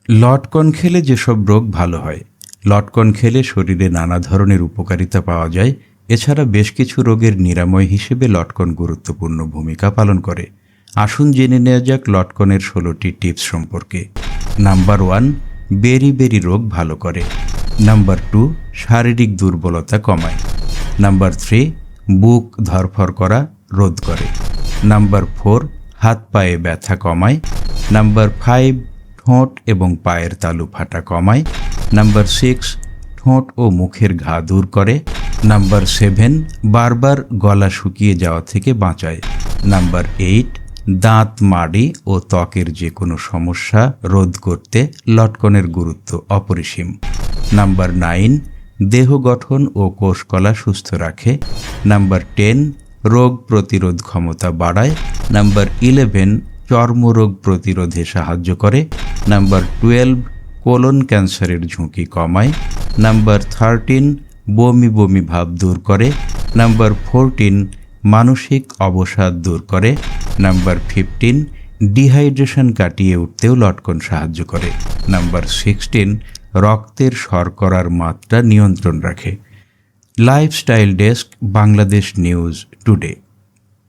লটকন খেলে যেসব রোগ ভালো হয়। লটকন খেলে শরীরে নানা ধরনের উপকারিতা পাওয়া যায়। এছাড়া বেশ কিছু রোগের নিরাময় হিসেবে লটকন গুরুত্বপূর্ণ ভূমিকা পালন করে। আসুন জেনে নেওয়া যাক লটকনের 16টি টিপস সম্পর্কে। নাম্বার 1, বেরি বেরি রোগ ভালো করে। নাম্বার 2, শারীরিক দুর্বলতা কমায়। নাম্বার 3, বুক ধরফর করা রোধ করে। নাম্বার 4, হাত পায়ে ব্যথা কমায়। নাম্বার 5, ঠোঁট এবং পায়ের তালু ফাটা কমায়। নাম্বার 6, ঠোঁট ও মুখের ঘা দূর করে। নাম্বার 7, বারবার গলা শুকিয়ে যাওয়া থেকে বাঁচায়। নাম্বার 8, দাঁত মাড়ি ও ত্বকের যে কোনো সমস্যা রোধ করতে লটকনের গুরুত্ব অপরিসীম। নাম্বার 9, দেহ গঠন ও কোষকলা সুস্থ রাখে। নাম্বার 10, রোগ প্রতিরোধ ক্ষমতা বাড়ায়। নাম্বার 11, চর্মরোগ প্রতিরোধে সাহায্য করে। নাম্বার 12, কোলন ক্যান্সারের ঝুঁকি কমায়। নাম্বার 13, বমি বমি ভাব দূর করে। নাম্বার 14, মানসিক অবসাদ দূর করে। নাম্বার 15, ডিহাইড্রেশন কাটিয়ে উঠতেও লটকন সাহায্য করে। নাম্বার 16, রক্তের শর্করার মাত্রা নিয়ন্ত্রণ রাখে। Lifestyle desk, Bangladesh news today.